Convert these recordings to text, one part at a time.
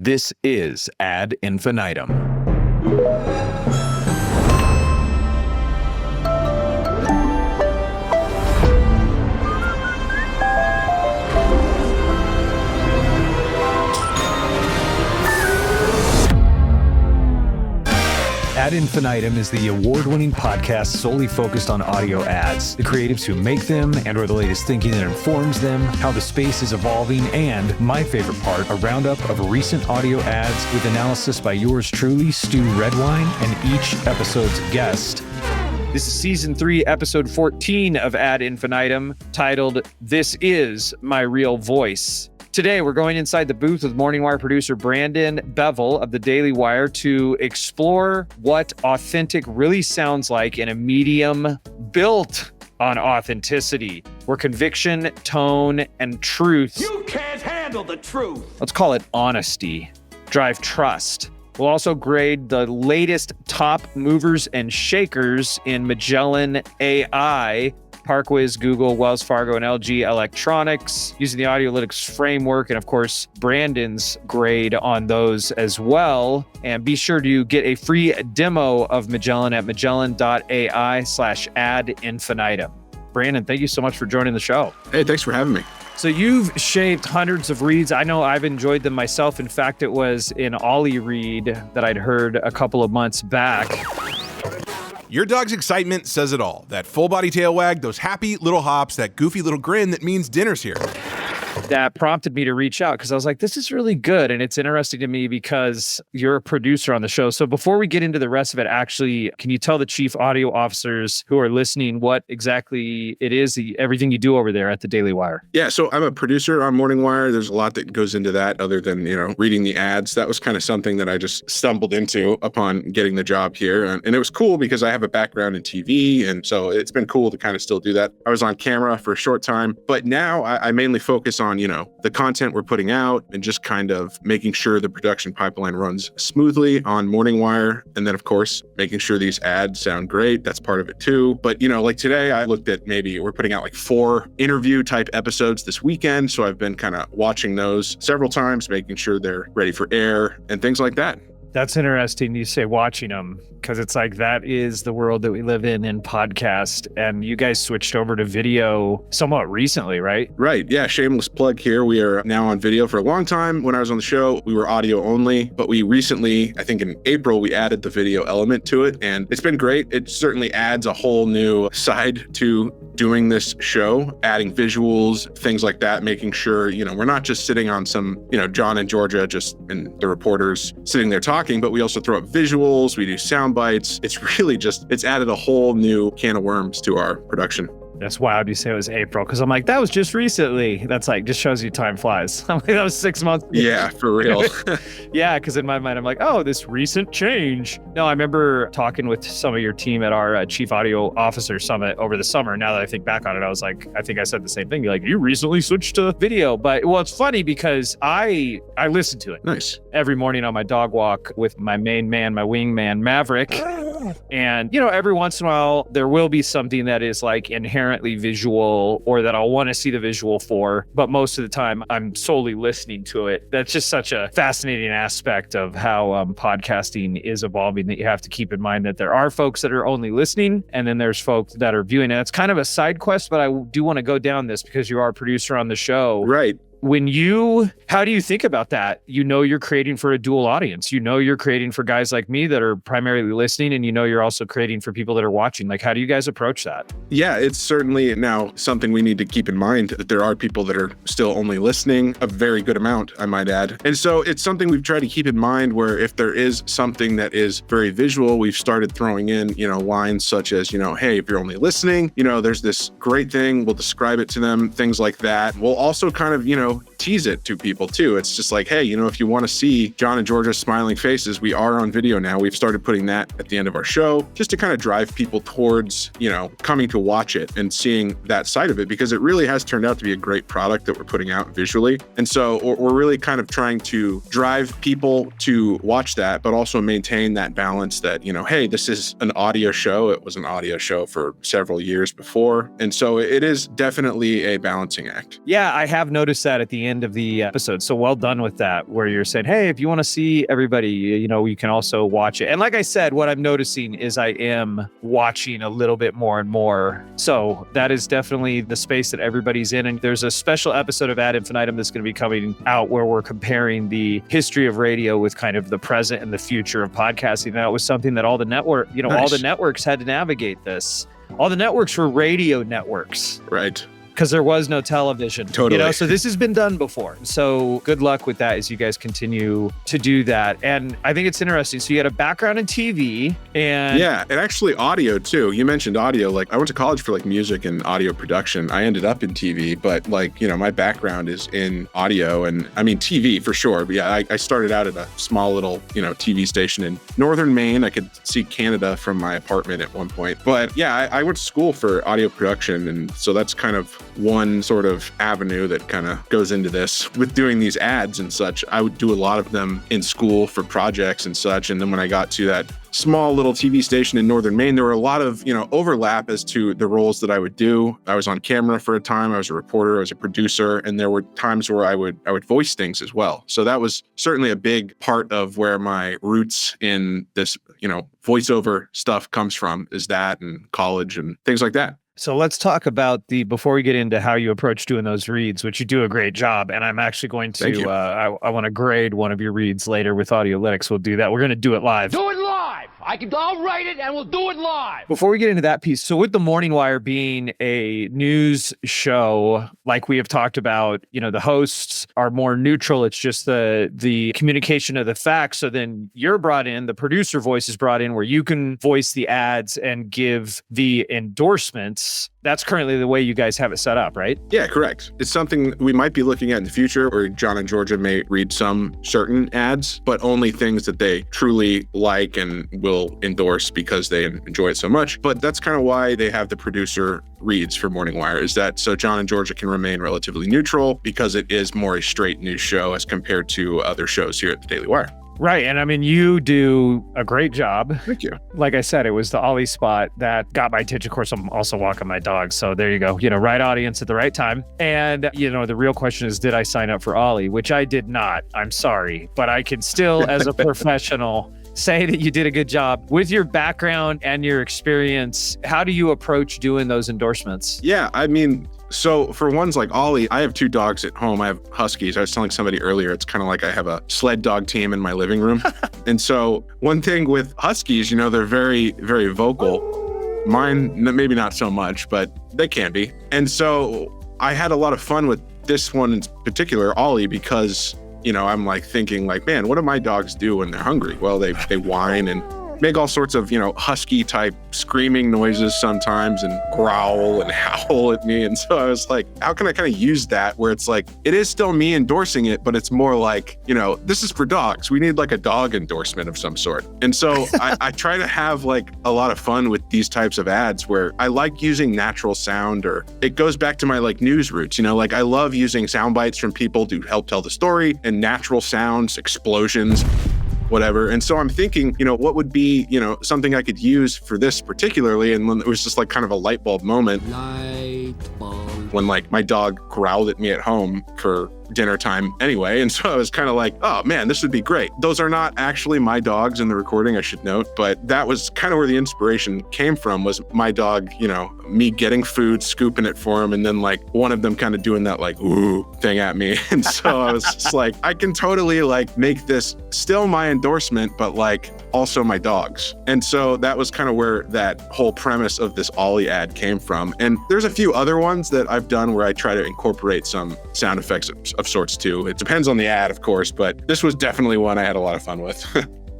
This is Ad Infinitum. Ad Infinitum is the award-winning podcast solely focused on audio ads, the creatives who make them and/or the latest thinking that informs them, how the space is evolving, and, my favorite part, a roundup of recent audio ads with analysis by yours truly, Stew Redwine, and each episode's guest. This is Season 3, Episode 14 of Ad Infinitum, titled, This Is My Real Voice. Today, we're going inside the booth with Morning Wire producer Brandon Beville of the Daily Wire to explore what authentic really sounds like in a medium built on authenticity, where conviction, tone, and truth, you can't handle the truth, let's call it honesty, drive trust. We'll also grade the latest top movers and shakers in Magellan AI, ParkWhiz, Google, Wells Fargo, and LG Electronics, using the Audiolytics framework, and of course, Brandon's grade on those as well. And be sure to get a free demo of Magellan at magellan.ai/ad infinitum. Brandon, thank you so much for joining the show. Hey, thanks for having me. So you've shaved hundreds of reads. I know I've enjoyed them myself. In fact, it was an Ollie read that I'd heard a couple of months back. Your dog's excitement says it all. That full body tail wag, those happy little hops, that goofy little grin that means dinner's here. That prompted me to reach out because I was like, this is really good. And it's interesting to me because you're a producer on the show. So before we get into the rest of it, actually, can you tell the chief audio officers who are listening what exactly it is, everything you do over there at the Daily Wire? Yeah, so I'm a producer on Morning Wire. There's a lot that goes into that other than, reading the ads. That was kind of something that I just stumbled into upon getting the job here. And it was cool because I have a background in TV. And so it's been cool to kind of still do that. I was on camera for a short time, but now I mainly focus on, the content we're putting out and just kind of making sure the production pipeline runs smoothly on Morning Wire. And then, of course, making sure these ads sound great. That's part of it too. But, like today, I looked at maybe we're putting out like 4 interview type episodes this weekend. So I've been kind of watching those several times, making sure they're ready for air and things like that. That's interesting you say watching them, because it's like that is the world that we live in podcast. And you guys switched over to video somewhat recently, right? Right. Yeah. Shameless plug here. We are now on video. For a long time when I was on the show, we were audio only, but we recently, I think in April, we added the video element to it. And it's been great. It certainly adds a whole new side to doing this show, adding visuals, things like that, making sure, we're not just sitting on some, John and Georgia, and the reporters sitting there talking, but we also throw up visuals, we do sound bites. It's really it's added a whole new can of worms to our production. That's wild you say it was April, because I'm like, that was just recently. That's like, just shows you time flies. I'm like, that was 6 months. Yeah, for real. Yeah, because in my mind, I'm like, oh, this recent change. No, I remember talking with some of your team at our Chief Audio Officer Summit over the summer. Now that I think back on it, I was like, I think I said the same thing. You're like, you recently switched to video. But, well, it's funny because I listen to it. Nice. Every morning on my dog walk with my main man, my wingman, Maverick. And, every once in a while, there will be something that is like inherently visual or that I'll want to see the visual for. But most of the time, I'm solely listening to it. That's just such a fascinating aspect of how podcasting is evolving, that you have to keep in mind that there are folks that are only listening and then there's folks that are viewing. And it's kind of a side quest, but I do want to go down this because you are a producer on the show. Right. How do you think about that? You're creating for a dual audience. You're creating for guys like me that are primarily listening, and you're also creating for people that are watching. Like, how do you guys approach that? Yeah, it's certainly now something we need to keep in mind, that there are people that are still only listening, a very good amount, I might add. And so it's something we've tried to keep in mind, where if there is something that is very visual, we've started throwing in, lines such as, hey, if you're only listening, there's this great thing, we'll describe it to them, things like that. We'll also kind of, tease it to people too. It's just like, hey, if you want to see John and Georgia's smiling faces, we are on video now. We've started putting that at the end of our show just to kind of drive people towards, coming to watch it and seeing that side of it, because it really has turned out to be a great product that we're putting out visually. And so we're really kind of trying to drive people to watch that, but also maintain that balance that, hey, this is an audio show. It was an audio show for several years before. And so it is definitely a balancing act. Yeah, I have noticed that at the end of the episode. So well done with that, where you're saying, hey, if you want to see everybody, you can also watch it. And like I said, what I'm noticing is I am watching a little bit more and more. So that is definitely the space that everybody's in. And there's a special episode of Ad Infinitum that's going to be coming out where we're comparing the history of radio with kind of the present and the future of podcasting. And that was something that all the all the networks had to navigate this. All the networks were radio networks. Right. Because there was no television. Totally. So this has been done before. So good luck with that as you guys continue to do that. And I think it's interesting. So you had a background in TV and... Yeah, and actually audio too. You mentioned audio. Like I went to college for like music and audio production. I ended up in TV, but my background is in audio and I mean TV for sure. But yeah, I started out at a small little, TV station in northern Maine. I could see Canada from my apartment at one point. But yeah, I went to school for audio production. And so that's kind of one sort of avenue that kind of goes into this with doing these ads and such. I would do a lot of them in school for projects and such. And then when I got to that small little TV station in northern Maine, there were a lot of, overlap as to the roles that I would do. I was on camera for a time. I was a reporter. I was a producer. And there were times where I would voice things as well. So that was certainly a big part of where my roots in this, voiceover stuff comes from, is that and college and things like that. So let's talk about before we get into how you approach doing those reads, which you do a great job. And I'm actually going to, I want to grade one of your reads later with Audiolytics. We'll do that. We're going to do it live. Do it live! I'll write it and we'll do it live! Before we get into that piece, so with the Morning Wire being a news show, like we have talked about, the hosts are more neutral. It's just the communication of the facts. So then you're brought in, the producer voice is brought in where you can voice the ads and give the endorsements. That's currently the way you guys have it set up, right? Yeah, correct. It's something we might be looking at in the future, where John and Georgia may read some certain ads, but only things that they truly like and will endorse because they enjoy it so much. But that's kind of why they have the producer reads for Morning Wire, is that so John and Georgia can remain relatively neutral because it is more a straight news show as compared to other shows here at the Daily Wire. Right. And I mean, you do a great job. Thank you. Like I said, it was the Ollie spot that got my attention. Of course, I'm also walking my dog. So there you go. Right audience at the right time. And, the real question is, did I sign up for Ollie? Which I did not. I'm sorry. But I can still, as a professional, say that you did a good job. With your background and your experience, how do you approach doing those endorsements? Yeah, I mean... So for ones like Ollie, I have 2 dogs at home. I have Huskies. I was telling somebody earlier, it's kind of like I have a sled dog team in my living room. And so one thing with Huskies, they're very, very vocal. Mine, maybe not so much, but they can be. And so I had a lot of fun with this one in particular, Ollie, because, I'm like thinking like, man, what do my dogs do when they're hungry? Well, they whine and make all sorts of, husky type screaming noises sometimes and growl and howl at me. And so I was like, how can I kind of use that where it's like, it is still me endorsing it, but it's more like, this is for dogs. We need like a dog endorsement of some sort. And so I try to have like a lot of fun with these types of ads where I like using natural sound, or it goes back to my like news roots, like I love using sound bites from people to help tell the story and natural sounds, explosions, whatever. And so I'm thinking, what would be, something I could use for this particularly. And when it was just like kind of a light bulb moment. Light bulb. When like my dog growled at me at home for dinner time anyway. And so I was kind of like, oh man, this would be great. Those are not actually my dogs in the recording, I should note, but that was kind of where the inspiration came from, was my dog, me getting food, scooping it for him, and then like one of them kind of doing that like, ooh thing at me. And so I was just like, I can totally like make this still my endorsement, but like also my dogs. And so that was kind of where that whole premise of this Ollie ad came from. And there's a few other ones that I've done where I try to incorporate some sound effects of sorts too. It depends on the ad, of course, but this was definitely one I had a lot of fun with.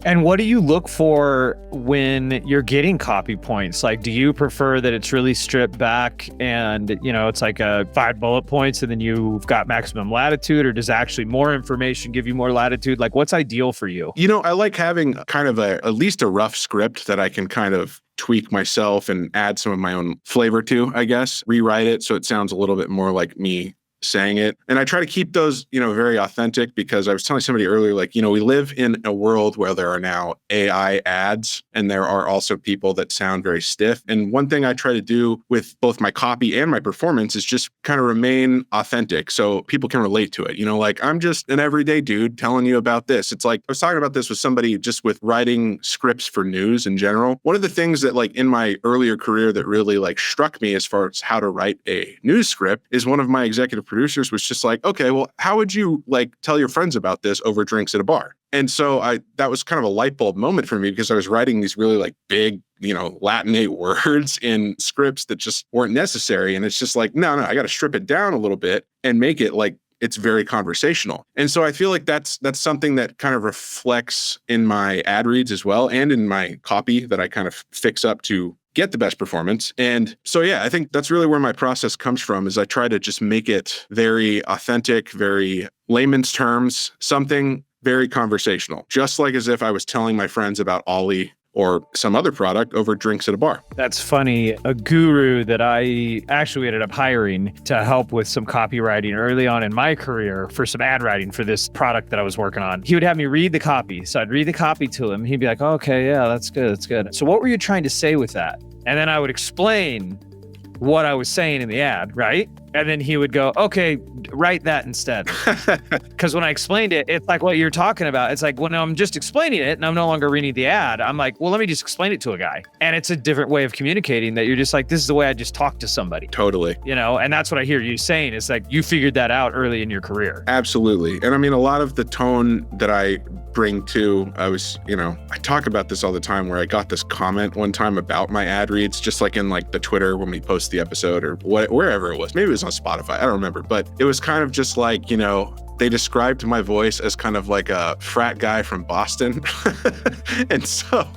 And what do you look for when you're getting copy points? Like, do you prefer that it's really stripped back and, it's like 5 bullet points and then you've got maximum latitude, or does actually more information give you more latitude? Like, what's ideal for you? I like having kind of at least a rough script that I can kind of tweak myself and add some of my own flavor to, I guess, rewrite it so it sounds a little bit more like me saying it. And I try to keep those, very authentic, because I was telling somebody earlier, like, we live in a world where there are now AI ads, and there are also people that sound very stiff. And one thing I try to do with both my copy and my performance is just kind of remain authentic so people can relate to it. Like, I'm just an everyday dude telling you about this. It's like, I was talking about this with somebody just with writing scripts for news in general. One of the things that, like, in my earlier career that really, like, struck me as far as how to write a news script is one of my executive producers was just like, okay, well, how would you, like, tell your friends about this over drinks at a bar? And so that was kind of a light bulb moment for me, because I was writing these really, like, big, Latinate words in scripts that just weren't necessary. And it's just like, no, I got to strip it down a little bit and make it like it's very conversational. And so I feel like that's something that kind of reflects in my ad reads as well, and in my copy that I kind of fix up to get the best performance. And so, yeah, I think that's really where my process comes from, is I try to just make it very authentic, very layman's terms, something very conversational, just like as if I was telling my friends about Ollie or some other product over drinks at a bar. That's funny. A guru that I actually ended up hiring to help with some copywriting early on in my career for some ad writing for this product that I was working on. He would have me read the copy. So I'd read the copy to him. He'd be like, oh, okay, yeah, that's good. That's good. So what were you trying to say with that? And then I would explain what I was saying in the ad, right? And then he would go, okay, write that instead. Because when I explained it, it's like what you're talking about. It's like, when I'm just explaining it and I'm no longer reading the ad, I'm like, well, let me just explain it to a guy. And it's a different way of communicating that you're just like, this is the way I just talk to somebody. Totally. And that's what I hear you saying. It's like you figured that out early in your career. Absolutely. And I mean, a lot of the tone that I bring to, I talk about this all the time, where I got this comment one time about my ad reads, just like in like the Twitter when we post the episode or wherever it was. Maybe it was on Spotify. I don't remember, but it was kind of just like, they described my voice as kind of like a frat guy from Boston. And so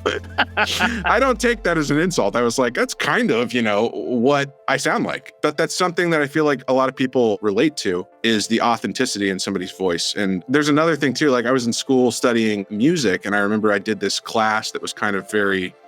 I don't take that as an insult. I was like, that's kind of, what I sound like. But that's something that I feel like a lot of people relate to, is the authenticity in somebody's voice. And there's another thing too, like I was in school studying music, and I remember I did this class that was kind of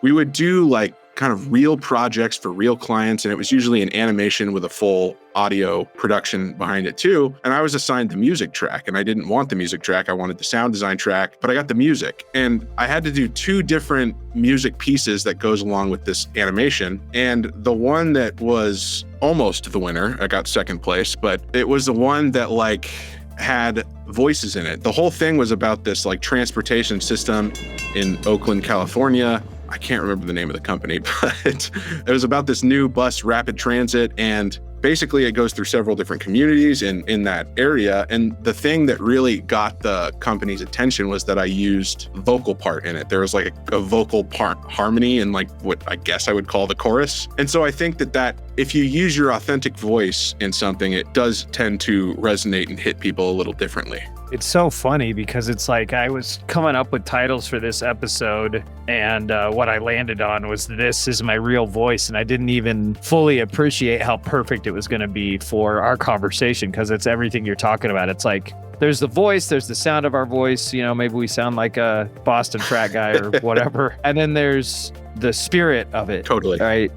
we would do like kind of real projects for real clients. And it was usually an animation with a full audio production behind it too. And I was assigned the music track, and I didn't want the music track. I wanted the sound design track, but I got the music. And I had to do 2 different music pieces that goes along with this animation. And the one that was almost the winner, I got second place, but it was the one that like had voices in it. The whole thing was about this like transportation system in Oakland, California. I can't remember the name of the company, but it was about this new bus rapid transit. And basically it goes through several different communities in that area. And the thing that really got the company's attention was that I used vocal part in it. There was like a vocal part harmony and like what I guess I would call the chorus. And so I think that if you use your authentic voice in something, it does tend to resonate and hit people a little differently. It's so funny because it's like I was coming up with titles for this episode, and what I landed on was "This is my real voice," and I didn't even fully appreciate how perfect it was going to be for our conversation, because it's everything you're talking about. It's like there's the voice, there's the sound of our voice, maybe we sound like a Boston frat guy or whatever, and then there's the spirit of it. Totally. Right?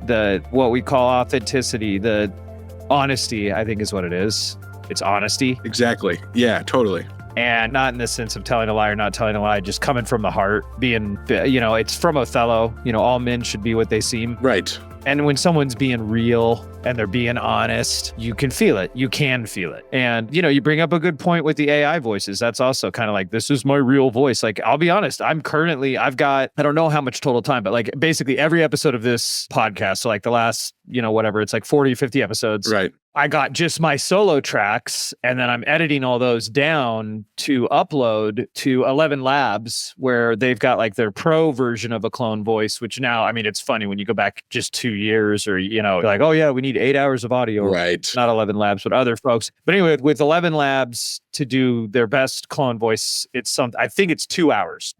What we call authenticity, the honesty, I think is what it is. It's honesty. Exactly. Yeah, totally. And not in the sense of telling a lie or not telling a lie, just coming from the heart, being, it's from Othello, all men should be what they seem. Right. And when someone's being real and they're being honest, you can feel it. You can feel it. And, you bring up a good point with the AI voices. That's also kind of like, this is my real voice. Like, I'll be honest, I've got, I don't know how much total time, but like basically every episode of this podcast, so like the last, whatever, it's like 40, 50 episodes. Right. I got just my solo tracks, and then I'm editing all those down to upload to 11 Labs, where they've got like their pro version of a clone voice, which now, I mean, it's funny when you go back just 2 years or, like, oh yeah, we need 8 hours of audio. Right. Not 11 Labs, but other folks. But anyway, with 11 Labs to do their best clone voice, I think it's 2 hours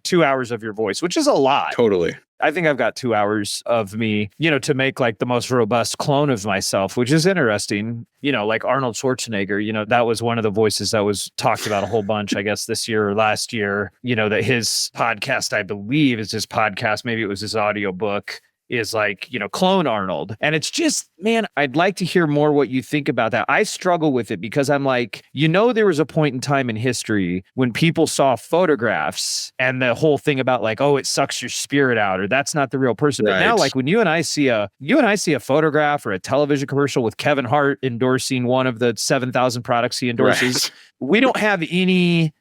of your voice, which is a lot. Totally. I think I've got 2 hours of me, to make like the most robust clone of myself, which is interesting. Like Arnold Schwarzenegger, that was one of the voices that was talked about a whole bunch, I guess, this year or last year, that his podcast, I believe is his podcast. Maybe it was his audiobook. is like, clone Arnold. And it's just, man, I'd like to hear more what you think about that. I struggle with it because I'm like, there was a point in time in history when people saw photographs and the whole thing about like, oh, it sucks your spirit out, or that's not the real person. But now, like when you and I see a photograph or a television commercial with Kevin Hart endorsing one of the 7,000 products he endorses, we don't have any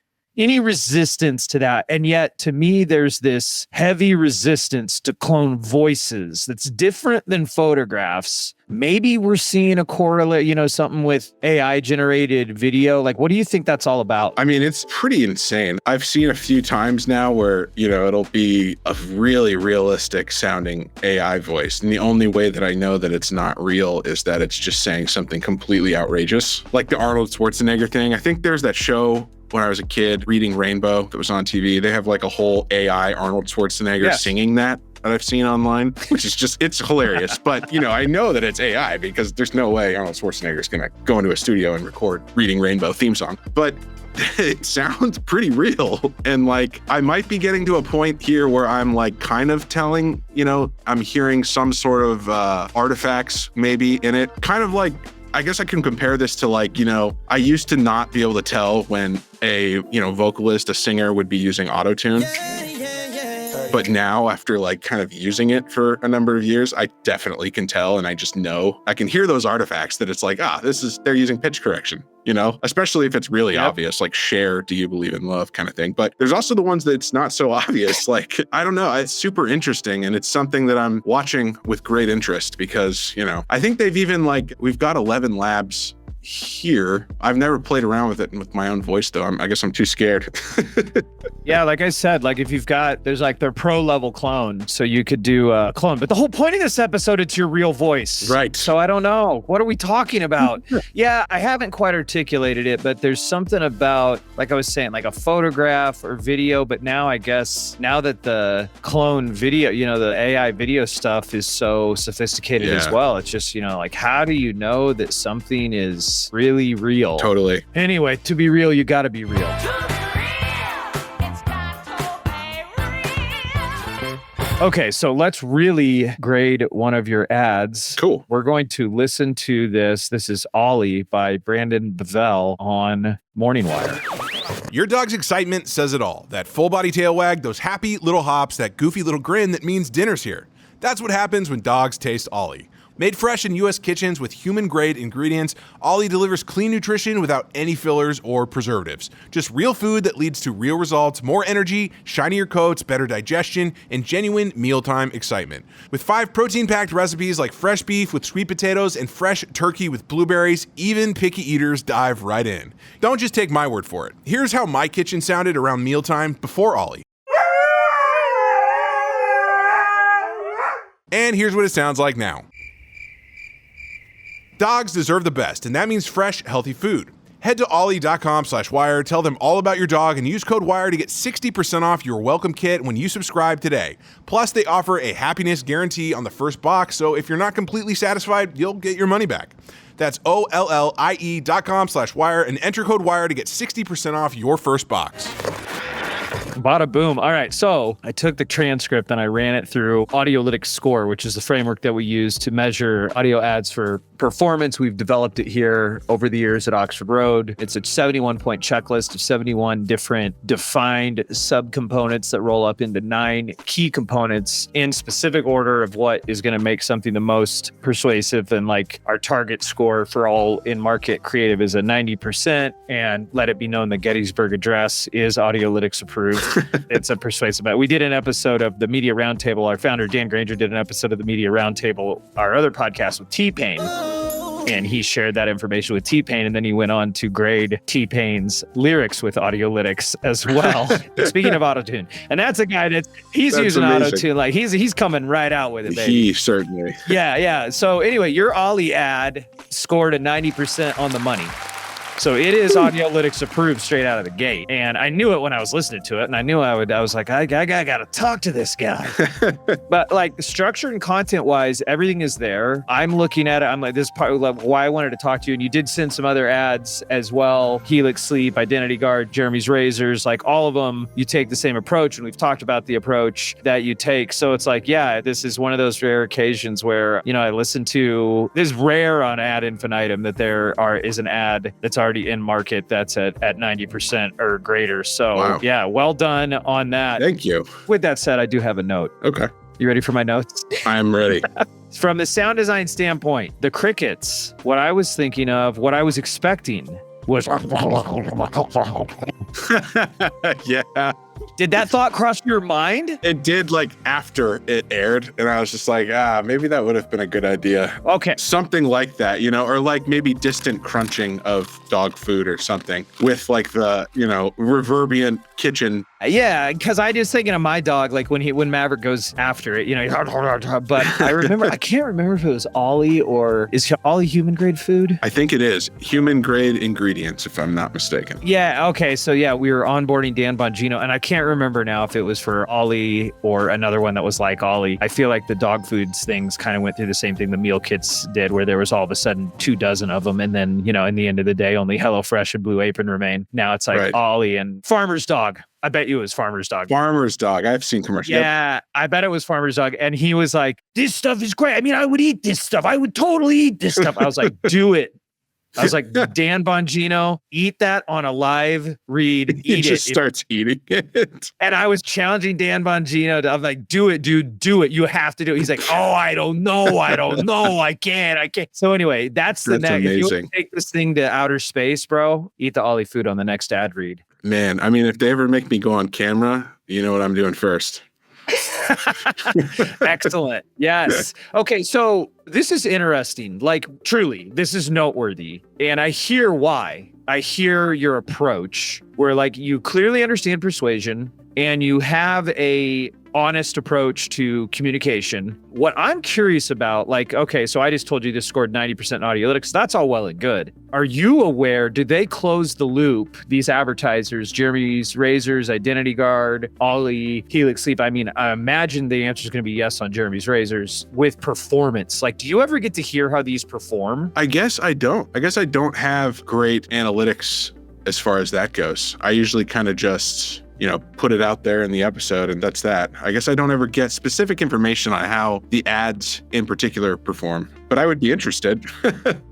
resistance to that. And yet, to me, there's this heavy resistance to clone voices that's different than photographs. Maybe we're seeing a correlate, something with AI generated video. Like, what do you think that's all about? I mean, it's pretty insane. I've seen a few times now where, it'll be a really realistic sounding AI voice. And the only way that I know that it's not real is that it's just saying something completely outrageous. Like the Arnold Schwarzenegger thing. I think there's that show when I was a kid, Reading Rainbow, that was on TV. They have like a whole AI Arnold Schwarzenegger singing that I've seen online, which is just, it's hilarious. But, I know that it's AI because there's no way Arnold Schwarzenegger is going to go into a studio and record Reading Rainbow theme song. But it sounds pretty real. And like, I might be getting to a point here where I'm like kind of telling, I'm hearing some sort of artifacts maybe in it. Kind of like, I guess I can compare this to like, I used to not be able to tell when a, vocalist, a singer would be using autotune. But now, after like kind of using it for a number of years, I definitely can tell, and I just know. I can hear those artifacts that it's like, they're using pitch correction, especially if it's really obvious, like Cher, Do You Believe in Love kind of thing. But there's also the ones that's not so obvious. Like, I don't know. It's super interesting. And it's something that I'm watching with great interest because, I think they've even we've got 11 labs here. I've never played around with it with my own voice though. I guess I'm too scared. Yeah, like I said, like if there's like their pro level clone, so you could do a clone. But the whole point of this episode, it's your real voice. Right. So I don't know. What are we talking about? Yeah, I haven't quite articulated it, but there's something about, like I was saying, like a photograph or video. But now I guess, now that the clone video, the AI video stuff is so sophisticated as well, it's just, like how do you know that something is really real? Totally. Anyway, to be real, you got to be real. Okay, so let's really grade one of your ads. Cool. We're going to listen to this. This is Ollie by Brandon Beville on Morning Wire. Your dog's excitement says it all. That full body tail wag, those happy little hops, that goofy little grin that means dinner's here. That's what happens when dogs taste Ollie. Made fresh in U.S. kitchens with human-grade ingredients, Ollie delivers clean nutrition without any fillers or preservatives. Just real food that leads to real results, more energy, shinier coats, better digestion, and genuine mealtime excitement. With 5 protein-packed recipes like fresh beef with sweet potatoes and fresh turkey with blueberries, even picky eaters dive right in. Don't just take my word for it. Here's how my kitchen sounded around mealtime before Ollie. And here's what it sounds like now. Dogs deserve the best, and that means fresh, healthy food. Head to ollie.com/wire, tell them all about your dog, and use code WIRE to get 60% off your welcome kit when you subscribe today. Plus, they offer a happiness guarantee on the first box, so if you're not completely satisfied, you'll get your money back. That's OLLIE.com/wire and enter code WIRE to get 60% off your first box. Bada boom. All right. So I took the transcript and I ran it through Audiolytics Score, which is the framework that we use to measure audio ads for performance. We've developed it here over the years at Oxford Road. It's a 71-point checklist of 71 different defined subcomponents that roll up into 9 key components in specific order of what is going to make something the most persuasive. And like our target score for all in-market creative is a 90%. And let it be known that Gettysburg Address is Audiolytics approved. It's a persuasive bet. We did an episode of the Media Roundtable. Our founder, Dan Granger, did an episode of the Media Roundtable, our other podcast with T-Pain. And he shared that information with T-Pain, and then he went on to grade T-Pain's lyrics with Audiolytics as well. Speaking of autotune, and that's a guy that's using autotune, like he's coming right out with it, baby. He certainly. Yeah. So anyway, your Ollie ad scored a 90% on the money. So it is Audiolytics approved straight out of the gate. And I knew it when I was listening to it. And I knew I was like, I gotta talk to this guy. But like structure and content wise, everything is there. I'm looking at it. I'm like, this is part of why I wanted to talk to you. And you did send some other ads as well. Helix Sleep, Identity Guard, Jeremy's Razors, like all of them, you take the same approach. And we've talked about the approach that you take. So it's like, yeah, this is one of those rare occasions where, I listen to, this is rare on Ad Infinitum that is an ad that's already in market that's at 90% or greater. So wow. Yeah, well done on that. Thank you. With that said, I do have a note. Okay. You ready for my notes? I'm ready. From the sound design standpoint, the crickets, what I was thinking of, what I was expecting was... Yeah. Did that thought cross your mind? It did, like, after it aired, and I was just like, maybe that would have been a good idea. Okay. Something like that, or like maybe distant crunching of dog food or something with like the, reverberant kitchen. Yeah, because I was thinking of my dog, like when Maverick goes after it, but I can't remember if it was Ollie or is Ollie human grade food? I think it is human grade ingredients, if I'm not mistaken. Yeah. Okay. So yeah, we were onboarding Dan Bongino, and I can't remember now if it was for Ollie or another one that was like Ollie. I feel like the dog foods things kind of went through the same thing the meal kits did, where there was all of a sudden 24 of them, and then in the end of the day, only HelloFresh and Blue Apron remain. Now it's like right. Ollie and Farmer's Dog. I bet you it was Farmer's Dog. Farmer's Dog. I've seen commercials. Yeah, yep. I bet it was Farmer's Dog. And he was like, this stuff is great. I mean, I would eat this stuff. I would totally eat this stuff. I was like, do it. I was like, Dan Bongino, eat that on a live read. Eat he just starts eating it. And I was challenging Dan Bongino. I'm like, do it, dude. Do it. You have to do it. He's like, oh, I don't know. I can't. So anyway, that's the next. If you take this thing to outer space, bro, eat the Ollie food on the next ad read. Man, I mean, if they ever make me go on camera, you know what I'm doing first. Excellent. Yes. Okay. So this is interesting. Like, truly, this is noteworthy. And I hear why. I hear your approach where, like, you clearly understand persuasion and you have a honest approach to communication. What I'm curious about, like, okay, so I just told you this scored 90% in Audiolytics. That's all well and good. Are you aware, did they close the loop, these advertisers, Jeremy's Razors, Identity Guard, Ollie, Helix Sleep? I mean, I imagine the answer is going to be yes on Jeremy's Razors with performance. Like, do you ever get to hear how these perform? I guess I don't. I guess I don't have great analytics as far as that goes. I usually kind of just... put it out there in the episode, and that's that. I guess I don't ever get specific information on how the ads in particular perform, but I would be interested.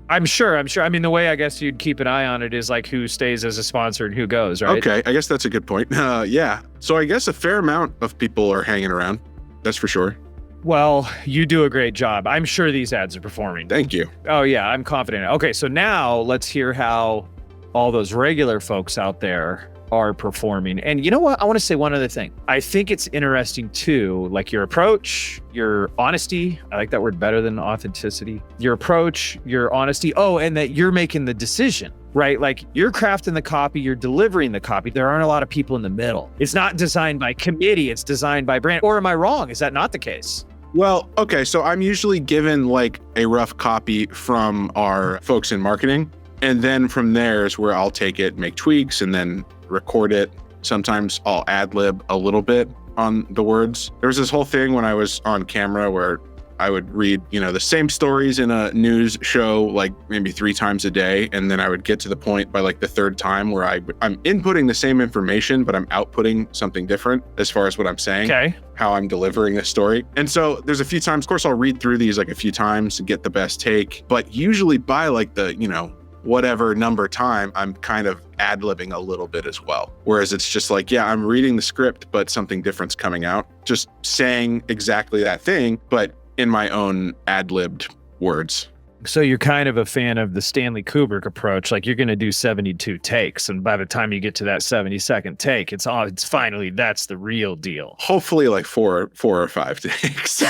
I'm sure. I mean, the way I guess you'd keep an eye on it is like who stays as a sponsor and who goes, right? Okay, I guess that's a good point. Yeah. So I guess a fair amount of people are hanging around. That's for sure. Well, you do a great job. I'm sure these ads are performing. Thank you. Oh, yeah, I'm confident. Okay, so now let's hear how all those regular folks out there are performing. And you know what? I want to say one other thing. I think it's interesting too, like your approach, your honesty. I like that word better than authenticity. Your approach, your honesty. Oh, and that you're making the decision, right? Like you're crafting the copy, you're delivering the copy. There aren't a lot of people in the middle. It's not designed by committee, it's designed by brand. Or am I wrong? Is that not the case? Well, okay. So I'm usually given like a rough copy from our folks in marketing. And then from there is where I'll take it, make tweaks, and then record it. Sometimes I'll ad lib a little bit on the words. There was this whole thing when I was on camera where I would read, the same stories in a news show, like maybe 3 times a day. And then I would get to the point by like the 3rd time where I'm inputting the same information, but I'm outputting something different as far as what I'm saying, how I'm delivering the story. And so there's a few times, of course, I'll read through these like a few times to get the best take, but usually by like the, whatever number time, I'm kind of ad-libbing a little bit as well. Whereas it's just like, yeah, I'm reading the script, but something different's coming out. Just saying exactly that thing, but in my own ad-libbed words. So you're kind of a fan of the Stanley Kubrick approach. Like you're going to do 72 takes. And by the time you get to that 72nd take, it's finally, that's the real deal. Hopefully like four or 5 takes.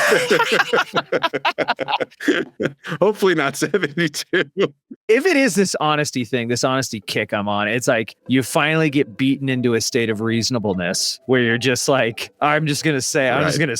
Hopefully not 72. If it is this honesty thing, this honesty kick I'm on, it's like you finally get beaten into a state of reasonableness where you're just like, I'm just going to say it. I'm just going to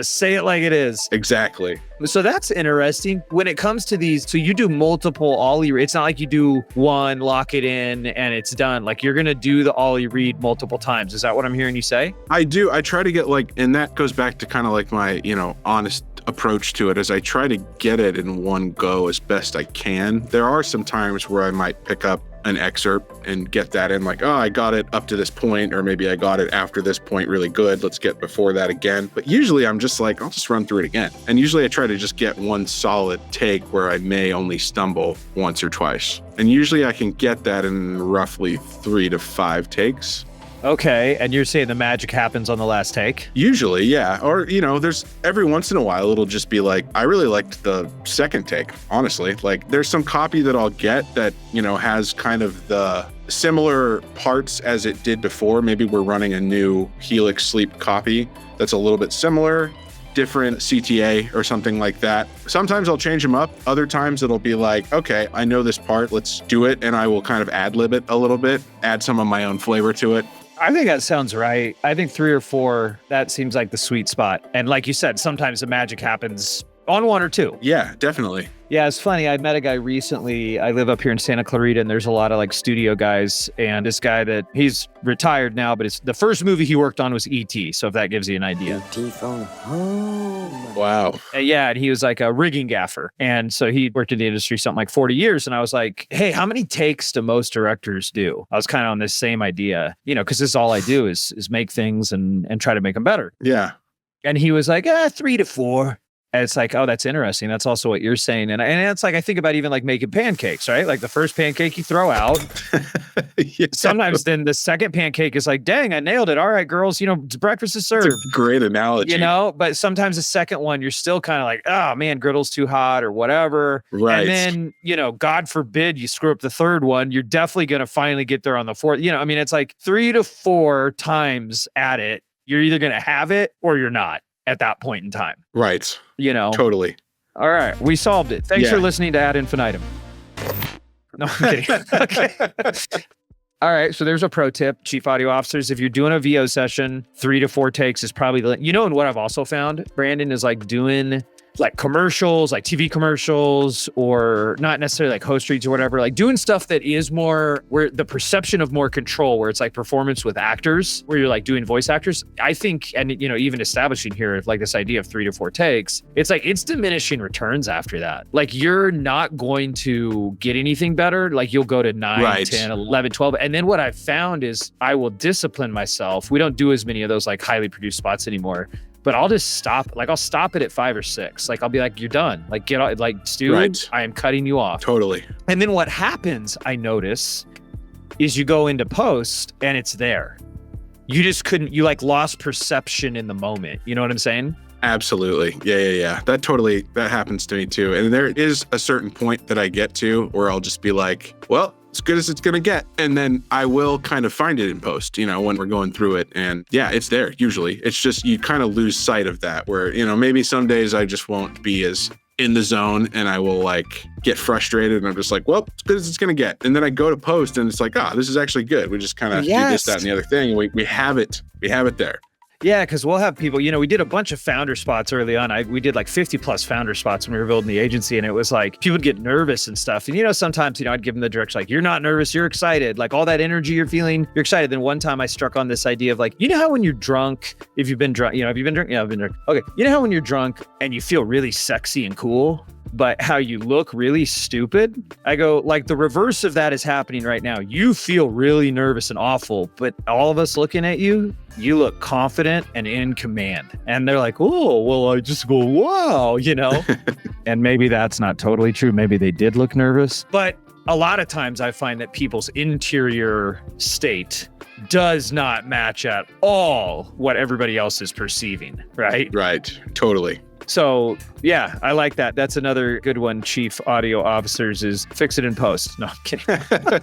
say it like it is. Exactly. So that's interesting. When it comes to these, so you do multiple Ollie, it's not like you do one, lock it in, and it's done. Like you're going to do the Ollie read multiple times. Is that what I'm hearing you say? I do. I try to get like, and that goes back to kind of like my, honest approach to it, is I try to get it in one go as best I can. There are some times where I might pick up an excerpt and get that in, like, oh, I got it up to this point, or maybe I got it after this point really good. Let's get before that again. But usually I'm just like, I'll just run through it again. And usually I try to just get one solid take where I may only stumble once or twice. And usually I can get that in roughly 3 to 5 takes. Okay, and you're saying the magic happens on the last take? Usually, yeah. Or, there's every once in a while, it'll just be like, I really liked the second take, honestly. Like, there's some copy that I'll get that, has kind of the similar parts as it did before. Maybe we're running a new Helix Sleep copy that's a little bit similar, different CTA or something like that. Sometimes I'll change them up. Other times it'll be like, okay, I know this part, let's do it. And I will kind of ad-lib it a little bit, add some of my own flavor to it. I think that sounds right. I think 3 or 4, that seems like the sweet spot. And like you said, sometimes the magic happens on 1 or 2. Yeah, definitely. Yeah, it's funny. I met a guy recently. I live up here in Santa Clarita, and there's a lot of like studio guys. And this guy that he's retired now, but it's the first movie he worked on was E.T. So if that gives you an idea. E.T. phone home. Wow. Yeah, and he was like a rigging gaffer. And so he worked in the industry something like 40 years. And I was like, hey, how many takes do most directors do? I was kind of on this same idea, because this is all I do is make things and try to make them better. Yeah. And he was like, 3 to 4. And it's like, oh, that's interesting. That's also what you're saying. And it's like, I think about even like making pancakes, right? Like the first pancake you throw out. Yeah. Sometimes then the second pancake is like, dang, I nailed it. All right, girls, breakfast is served. That's a great analogy. But sometimes the second one, you're still kind of like, oh man, griddle's too hot or whatever. Right. And then, God forbid you screw up the third one, you're definitely going to finally get there on the fourth. It's like 3 to 4 times at it. You're either going to have it or you're not at that point in time. Right. All Totally. right. We solved it. Thanks for listening to Ad Infinitum. No, I'm kidding. Okay. All right. So there's a pro tip, chief audio officers. If you're doing a VO session, 3 to 4 takes is probably and what I've also found, Brandon, is like doing like commercials, like TV commercials, or not necessarily like host reads or whatever, like doing stuff that is more where the perception of more control, where it's like performance with actors, where you're like doing voice actors. I think, and even establishing here, like this idea of 3 to 4 takes, it's like, it's diminishing returns after that. Like you're not going to get anything better. Like you'll go to 9, 10, 11, 12. And then what I've found is I will discipline myself. We don't do as many of those like highly produced spots anymore. But I'll just stop. Like I'll stop it at 5 or 6. Like I'll be like, you're done. Like get out. Like Stu, I am cutting you off. Totally. And then what happens, I notice, is you go into post and it's there. You just couldn't. You like lost perception in the moment. You know what I'm saying? Absolutely. Yeah. That happens to me too. And there is a certain point that I get to where I'll just be like, well, as good as it's going to get. And then I will kind of find it in post, when we're going through it. And yeah, it's there usually. It's just, you kind of lose sight of that where, maybe some days I just won't be as in the zone and I will like get frustrated and I'm just like, well, as good as it's going to get. And then I go to post and it's like, this is actually good. We just kind of do this, that, and the other thing. We have it. We have it there. Yeah, because we'll have people, we did a bunch of founder spots early on. We did like 50 plus founder spots when we were building the agency. And it was like, people would get nervous and stuff. And, sometimes, I'd give them the direction, like, you're not nervous, you're excited. Like all that energy you're feeling, you're excited. Then one time I struck on this idea of like, how when you're drunk, if you've been drunk, have you been drunk? Yeah, I've been drunk. Okay. How when you're drunk and you feel really sexy and cool, but how you look really stupid? I go, like the reverse of that is happening right now. You feel really nervous and awful, but all of us looking at you, you look confident and in command. And they're like, oh, well, I just go, wow, And maybe that's not totally true. Maybe they did look nervous. But a lot of times I find that people's interior state does not match at all what everybody else is perceiving, right? Right. Totally. So yeah, I like that. That's another good one, chief audio officers, is fix it in post. No, I'm kidding.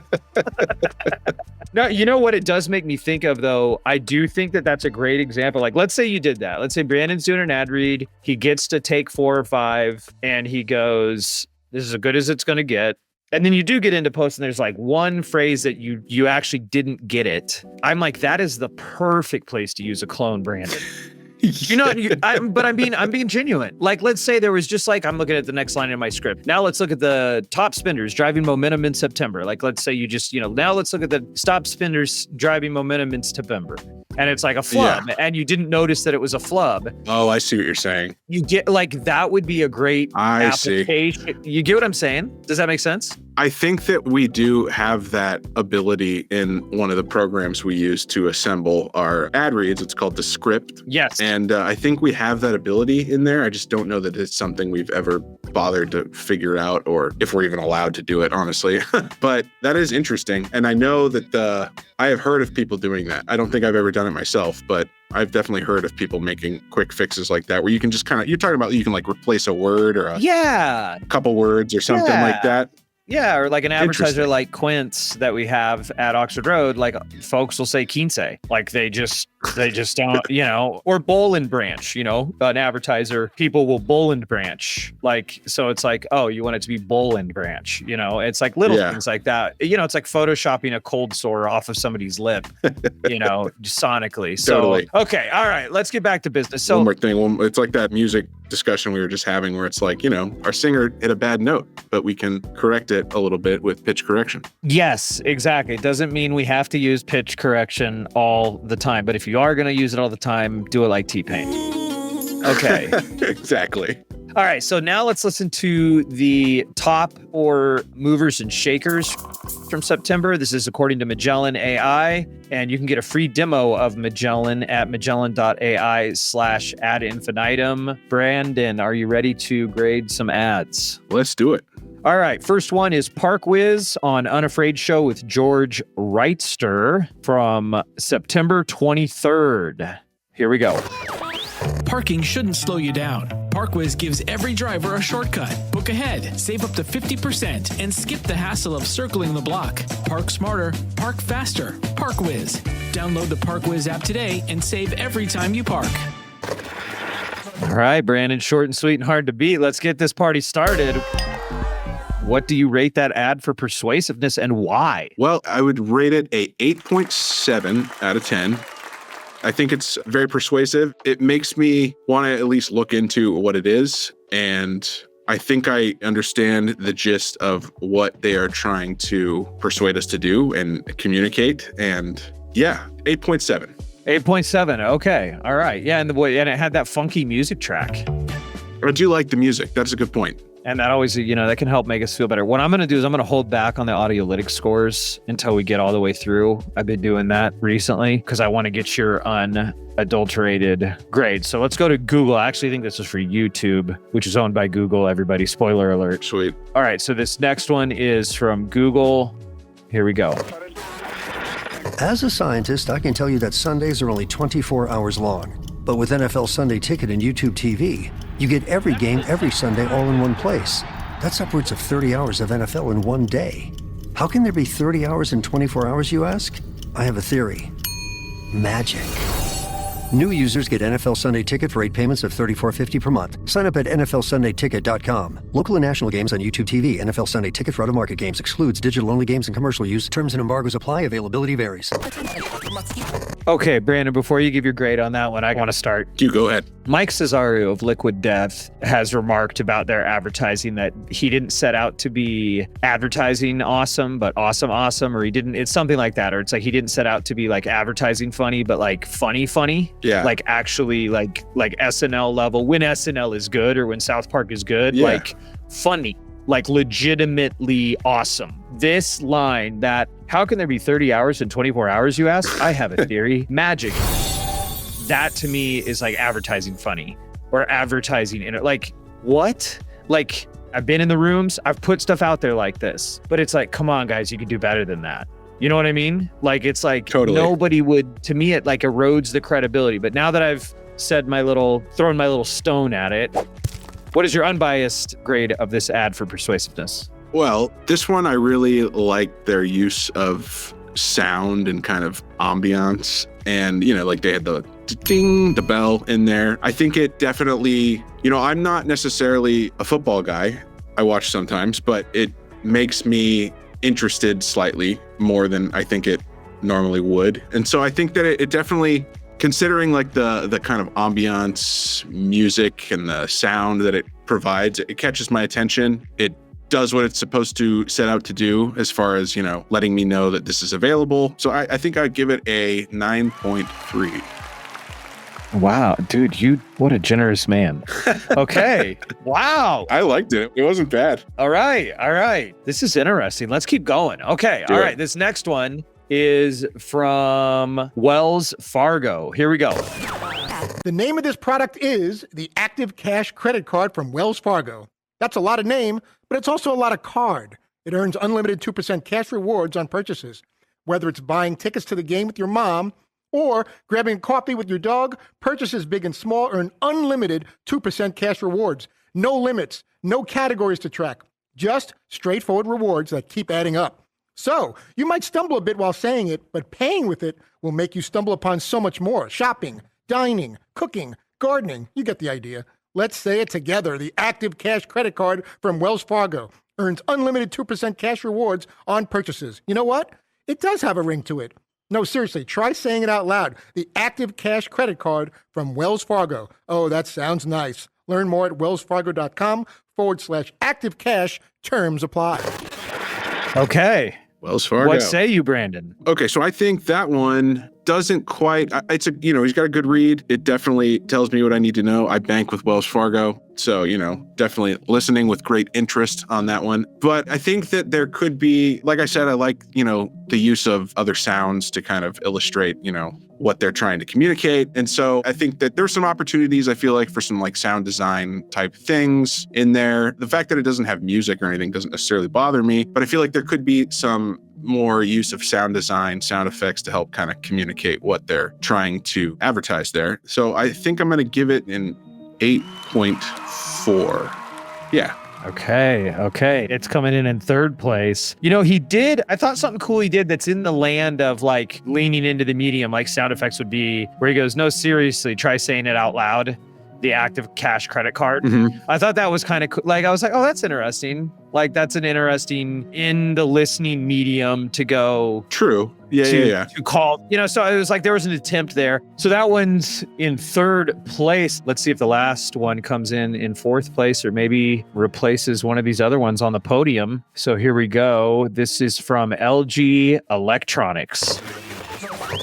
No, you know what it does make me think of though? I do think that that's a great example. Like, let's say you did that. Let's say Brandon's doing an ad read. He gets to take 4 or 5 and he goes, this is as good as it's going to get. And then you do get into post and there's like one phrase that you actually didn't get it. I'm like, that is the perfect place to use a clone, Brandon. But I'm being genuine. Like, let's say there was just like, I'm looking at the next line in my script. Now let's look at the top spenders driving momentum in September. Like, let's say you just, now let's look at the top spenders driving momentum in September. And it's like a flub, and you didn't notice that it was a flub. Oh, I see what you're saying. You get like, that would be a great application. You get what I'm saying? Does that make sense? I think that we do have that ability in one of the programs we use to assemble our ad reads. It's called the script. Yes. And I think we have that ability in there. I just don't know that it's something we've ever bothered to figure out, or if we're even allowed to do it, honestly. But that is interesting. And I know that I have heard of people doing that. I don't think I've ever done it myself, but I've definitely heard of people making quick fixes like that, where you can just you're talking about, you can like replace a word or a couple words or something like that. Yeah, or like an advertiser like Quince that we have at Oxford Road, like folks will say quince. Like they just don't, or Boland Branch, an advertiser, people will Boland Branch. Like, so it's like, oh, you want it to be Boland Branch, it's like little things like that. It's like photoshopping a cold sore off of somebody's lip, sonically. So, totally. Okay. All right. Let's get back to business. So one more thing. It's like that music discussion we were just having where it's like, our singer hit a bad note, but we can correct it a little bit with pitch correction. Yes, exactly. It doesn't mean we have to use pitch correction all the time, but if you are going to use it all the time, do it like T-Pain. Okay. Exactly. All right, so now let's listen to the top or movers and shakers from September. This is according to Magellan AI, and you can get a free demo of Magellan at magellan.ai/ad infinitum. Brandon, are you ready to grade some ads? Let's do it. All right, first one is ParkWhiz on Unafraid Show with George Wrightster from September 23rd. Here we go. Parking shouldn't slow you down. ParkWhiz gives every driver a shortcut. Book ahead, save up to 50%, and skip the hassle of circling the block. Park smarter, park faster. ParkWhiz. Download the ParkWhiz app today and save every time you park. All right, Brandon, short and sweet and hard to beat. Let's get this party started. What do you rate that ad for persuasiveness and why? Well, I would rate it a 8.7 out of 10. I think it's very persuasive. It makes me want to at least look into what it is. And I think I understand the gist of what they are trying to persuade us to do and communicate. And 8.7. 8.7. Okay. All right. Yeah. And it had that funky music track. I do like the music. That's a good point. And that always, that can help make us feel better. What I'm going to do is I'm going to hold back on the Audiolytics scores until we get all the way through. I've been doing that recently because I want to get your unadulterated grade. So let's go to Google. I actually think this is for YouTube, which is owned by Google. Everybody, spoiler alert. Sweet. All right. So this next one is from Google. Here we go. As a scientist, I can tell you that Sundays are only 24 hours long. But with NFL Sunday Ticket and YouTube TV, you get every game every Sunday all in one place. That's upwards of 30 hours of NFL in one day. How can there be 30 hours in 24 hours, you ask? I have a theory. Magic. New users get NFL Sunday Ticket for 8 payments of $34.50 per month. Sign up at NFLSundayTicket.com. Local and national games on YouTube TV. NFL Sunday Ticket for out-of-market games excludes digital-only games and commercial use. Terms and embargoes apply. Availability varies. Okay, Brandon, before you give your grade on that one, I want to start. You go ahead. Mike Cesario of Liquid Death has remarked about their advertising that he didn't set out to be advertising awesome, but awesome, or it's something like that. Or it's like he didn't set out to be like advertising funny, but like funny. Yeah. Like actually like SNL level, when SNL is good or when South Park is good, like funny, like legitimately awesome. This line that, how can there be 30 hours in 24 hours, you ask? I have a theory. Magic. That to me is like advertising funny or advertising in it. Like, what? Like, I've been in the rooms, I've put stuff out there like this, but it's like, come on, guys, you can do better than that. You know what I mean? Like, it's like Nobody would, to me, it like erodes the credibility. But now that I've said thrown my little stone at it, what is your unbiased grade of this ad for persuasiveness? Well, this one, I really like their use of sound and kind of ambiance. And, like they had the ding, the bell in there. I think it definitely, I'm not necessarily a football guy. I watch sometimes, but it makes me interested slightly more than I think it normally would. And so I think that it definitely considering like the kind of ambiance music and the sound that it provides, it catches my attention. It does what it's supposed to set out to do as far as, letting me know that this is available. So I think I'd give it a 9.3. Wow, dude, what a generous man. Okay. Wow. I liked it. It wasn't bad. All right. This is interesting. Let's keep going. Okay. All right. This next one is from Wells Fargo. Here we go. The name of this product is the Active Cash Credit Card from Wells Fargo. That's a lot of name, but it's also a lot of card. It earns unlimited 2% cash rewards on purchases. Whether it's buying tickets to the game with your mom or grabbing coffee with your dog, purchases big and small earn unlimited 2% cash rewards. No limits, no categories to track, just straightforward rewards that keep adding up. So, you might stumble a bit while saying it, but paying with it will make you stumble upon so much more. Shopping, dining, cooking, gardening, you get the idea. Let's say it together. The Active Cash Credit Card from Wells Fargo earns unlimited 2% cash rewards on purchases. You know what? It does have a ring to it. No, seriously, try saying it out loud. The Active Cash Credit Card from Wells Fargo. Oh, that sounds nice. Learn more at wellsfargo.com/active cash. Terms apply. Okay. Wells Fargo. What say you, Brandon? Okay, so I think that one doesn't quite, he's got a good read. It definitely tells me what I need to know. I bank with Wells Fargo. So, definitely listening with great interest on that one. But I think that there could be, like I said, I like, the use of other sounds to kind of illustrate, what they're trying to communicate. And so I think that there's some opportunities, I feel like, for some like sound design type things in there. The fact that it doesn't have music or anything doesn't necessarily bother me, but I feel like there could be some more use of sound design, sound effects to help kind of communicate what they're trying to advertise there. So I think I'm going to give it an 8.4. Yeah. Okay. It's coming in third place. I thought something cool he did that's in the land of like leaning into the medium, like sound effects would be, where he goes, no, seriously, try saying it out loud. The Active Cash Credit Card. Mm-hmm. I thought that was kind of cool. Like, I was like, oh, that's interesting. Like, that's an interesting in the listening medium to go. True. Yeah. To call, so it was like there was an attempt there. So that one's in third place. Let's see if the last one comes in fourth place or maybe replaces one of these other ones on the podium. So here we go. This is from LG Electronics.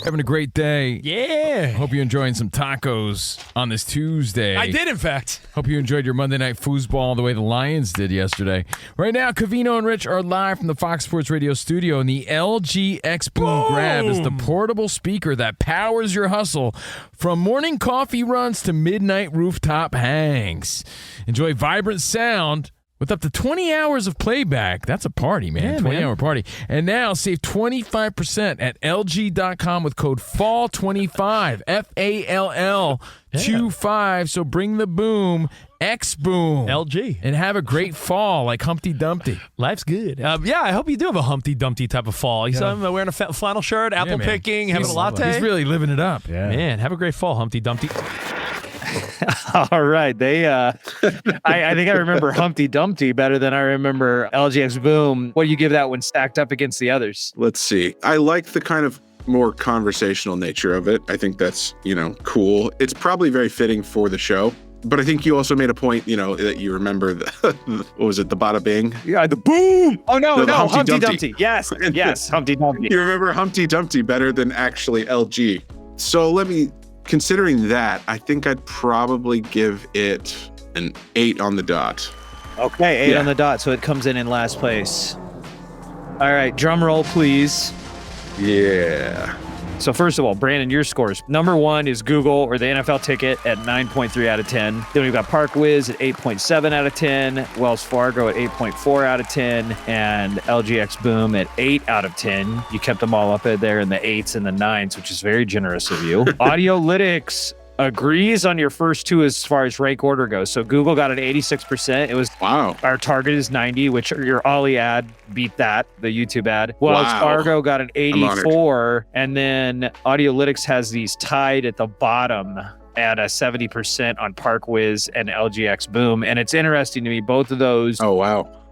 Having a great day. Yeah. Hope you're enjoying some tacos on this Tuesday. I did, in fact. Hope you enjoyed your Monday Night Foosball the way the Lions did yesterday. Right now, Covino and Rich are live from the Fox Sports Radio studio, and the LG X Boom Grab is the portable speaker that powers your hustle from morning coffee runs to midnight rooftop hangs. Enjoy vibrant sound with up to 20 hours of playback. That's a party, man. 20-hour party. And now save 25% at LG.com with code FALL25. FALL25. So bring the boom. X Boom. LG. And have a great fall like Humpty Dumpty. Life's good. I hope you do have a Humpty Dumpty type of fall. You saw him wearing a flannel shirt, apple picking, having a latte. He's really living it up. Yeah. Man, have a great fall, Humpty Dumpty. All right. They, I think I remember Humpty Dumpty better than I remember LGX Boom. What do you give that one stacked up against the others? Let's see. I like the kind of more conversational nature of it. I think that's, cool. It's probably very fitting for the show. But I think you also made a point, that you remember what was it, the bada bing? Yeah, the boom. Oh, no, Humpty Dumpty. Yes, Humpty Dumpty. You remember Humpty Dumpty better than actually LG. So considering that, I think I'd probably give it an 8 on the dot. Okay, 8 on the dot, so it comes in last place. All right, drum roll, please. Yeah. So first of all, Brandon, your scores. Number 1 is Google or the NFL ticket at 9.3 out of 10. Then we've got ParkWhiz at 8.7 out of 10, Wells Fargo at 8.4 out of 10, and LGX Boom at 8 out of 10. You kept them all up there in the 8s and the 9s, which is very generous of you. Audiolytics agrees on your first two as far as rank order goes. So Google got an 86%. It was Our target is 90, which your Ollie ad beat that, the YouTube ad. Wells Fargo got an 84, and then Audiolytics has these tied at the bottom at a 70% on ParkWhiz and LGX Boom. And it's interesting to me, both of those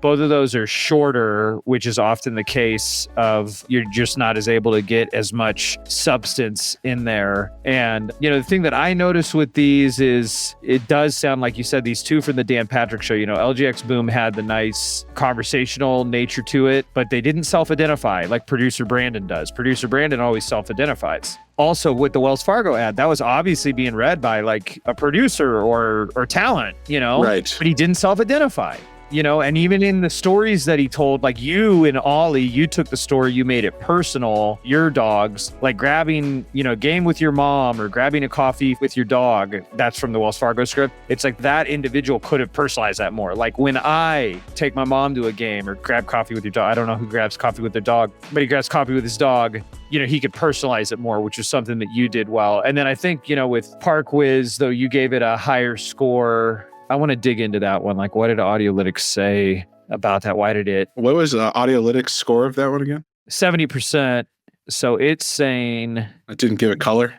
Both of those are shorter, which is often the case of you're just not as able to get as much substance in there. And, the thing that I notice with these is it does sound like you said these two from the Dan Patrick Show. LGX Boom had the nice conversational nature to it, but they didn't self-identify like producer Brandon does. Producer Brandon always self-identifies. Also, with the Wells Fargo ad, that was obviously being read by like a producer or talent, Right. But he didn't self-identify. And even in the stories that he told, like you and Ollie, you took the story, you made it personal, your dogs, like grabbing, game with your mom or grabbing a coffee with your dog. That's from the Wells Fargo script. It's like that individual could have personalized that more. Like when I take my mom to a game or grab coffee with your dog, I don't know who grabs coffee with their dog, but he grabs coffee with his dog. He could personalize it more, which is something that you did well. And then I think, with ParkWhiz, though you gave it a higher score, I want to dig into that one. Like, what did Audiolytics say about that? Why did it? What was Audiolytics score of that one again? 70%. So it's saying... I didn't give it color.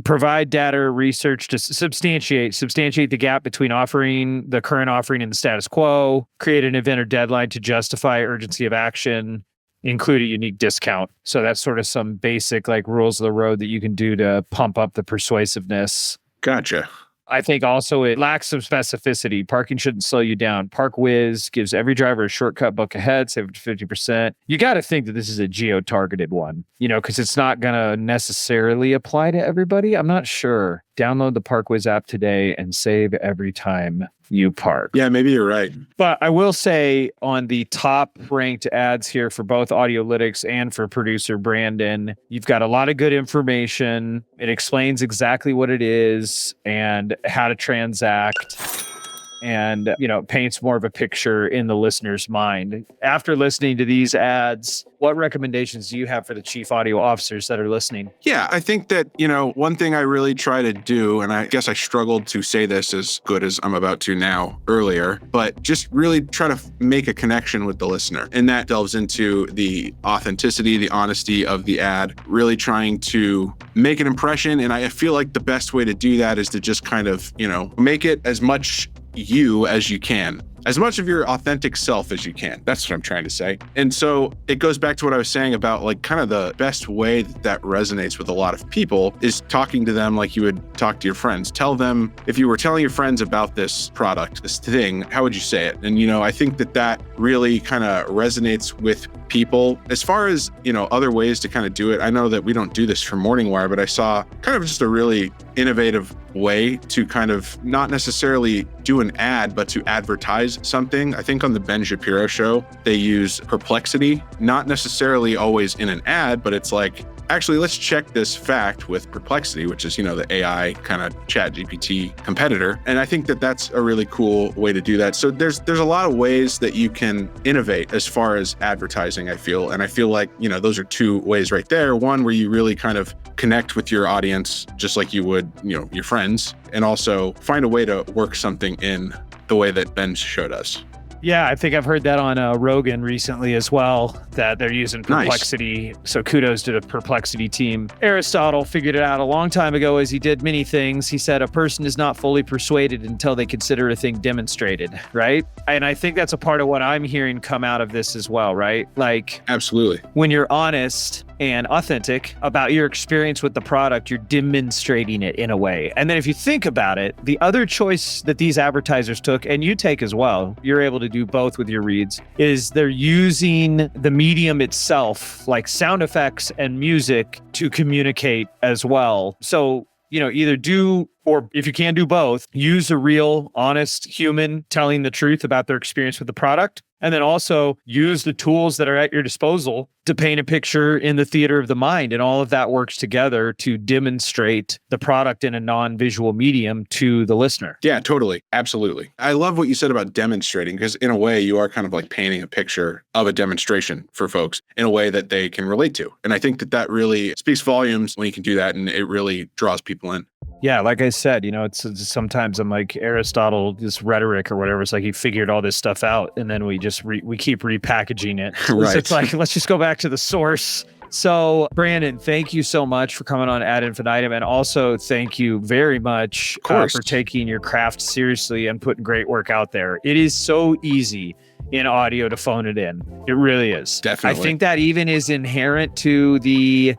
Provide data research to substantiate the gap between the current offering and the status quo, create an event or deadline to justify urgency of action, include a unique discount. So that's sort of some basic like rules of the road that you can do to pump up the persuasiveness. Gotcha. I think also it lacks some specificity. Parking shouldn't slow you down. ParkWhiz gives every driver a shortcut, book ahead, save up to 50%. You got to think that this is a geo-targeted one, because it's not going to necessarily apply to everybody. I'm not sure. Download the ParkWhiz app today and save every time you park. Yeah, maybe you're right. But I will say on the top ranked ads here for both Audiolytics and for producer Brandon, you've got a lot of good information. It explains exactly what it is and how to transact. And, paints more of a picture in the listener's mind. After listening to these ads, what recommendations do you have for the chief audio officers that are listening? Yeah, I think that, one thing I really try to do, and I guess I struggled to say this as good as I'm about to now earlier, but just really try to make a connection with the listener. And that delves into the authenticity, the honesty of the ad, really trying to make an impression. And I feel like the best way to do that is to just kind of, make it as much you as you can, as much of your authentic self as you can. That's what I'm trying to say. And so it goes back to what I was saying about like kind of the best way that resonates with a lot of people is talking to them like you would talk to your friends. Tell them, if you were telling your friends about this product, this thing, how would you say it? And, I think that really kind of resonates with people. As far as, other ways to kind of do it, I know that we don't do this for Morning Wire, but I saw kind of just a really innovative way to kind of not necessarily do an ad, but to advertise something. I think on the Ben Shapiro show, they use Perplexity, not necessarily always in an ad, but it's like, actually, let's check this fact with Perplexity, which is, the AI kind of chat GPT competitor. And I think that that's a really cool way to do that. So there's a lot of ways that you can innovate as far as advertising, I feel. And I feel like, those are two ways right there. One where you really kind of connect with your audience, just like you would, your friends, and also find a way to work something in the way that Ben showed us. Yeah, I think I've heard that on Rogan recently as well, that they're using Perplexity. Nice. So kudos to the Perplexity team. Aristotle figured it out a long time ago, as he did many things. He said a person is not fully persuaded until they consider a thing demonstrated, right? And I think that's a part of what I'm hearing come out of this as well, right? Like, absolutely. When you're honest and authentic about your experience with the product, you're demonstrating it in a way. And then if you think about it, the other choice that these advertisers took, and you take as well, you're able to do both with your reads, is they're using the medium itself, like sound effects and music, to communicate as well. So, either do, or if you can do both, use a real, honest human telling the truth about their experience with the product. And then also use the tools that are at your disposal to paint a picture in the theater of the mind. And all of that works together to demonstrate the product in a non-visual medium to the listener. Yeah, totally. Absolutely. I love what you said about demonstrating, because in a way you are kind of like painting a picture of a demonstration for folks in a way that they can relate to. And I think that really speaks volumes when you can do that, and it really draws people in. Yeah, like I said, it's sometimes I'm like Aristotle, this rhetoric or whatever. It's like he figured all this stuff out, and then we just we keep repackaging it. Right. So it's like, let's just go back to the source. So, Brandon, thank you so much for coming on Ad Infinitum, and also thank you very much for taking your craft seriously and putting great work out there. It is so easy. in audio to phone it in. It really is. Definitely. I think that even is inherent to the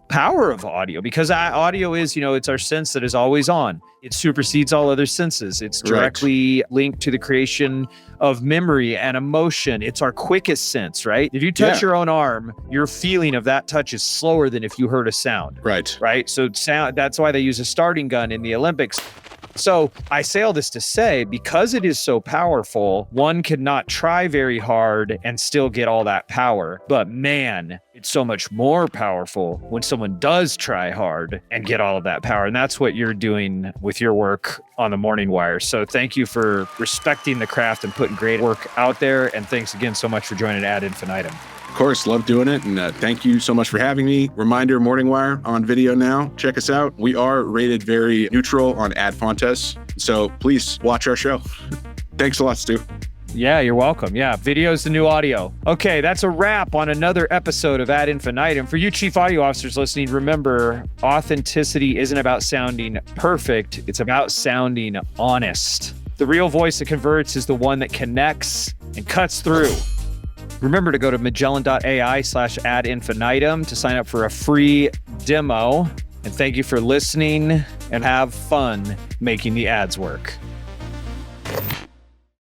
power of audio, because audio is, it's our sense that is always on. It supersedes all other senses. It's directly linked to the creation of memory and emotion. It's our quickest sense, right? If you touch your own arm, your feeling of that touch is slower than if you heard a sound. Right. So sound, that's why they use a starting gun in the Olympics. So I say all this to say, because it is so powerful, one could not try very hard and still get all that power. But man, it's so much more powerful when someone does try hard and get all of that power. And that's what you're doing with your work on the Morning Wire. So thank you for respecting the craft and putting great work out there. And thanks again so much for joining Ad Infinitum. Of course, love doing it. And thank you so much for having me. Reminder, Morning Wire on video now. Check us out. We are rated very neutral on Ad Fontes. So please watch our show. Thanks a lot, Stu. Yeah, you're welcome. Yeah, video's the new audio. Okay, that's a wrap on another episode of Ad Infinitum. For you chief audio officers listening, remember, authenticity isn't about sounding perfect. It's about sounding honest. The real voice that converts is the one that connects and cuts through. Remember to go to Magellan.ai/Ad Infinitum to sign up for a free demo. And thank you for listening, and have fun making the ads work.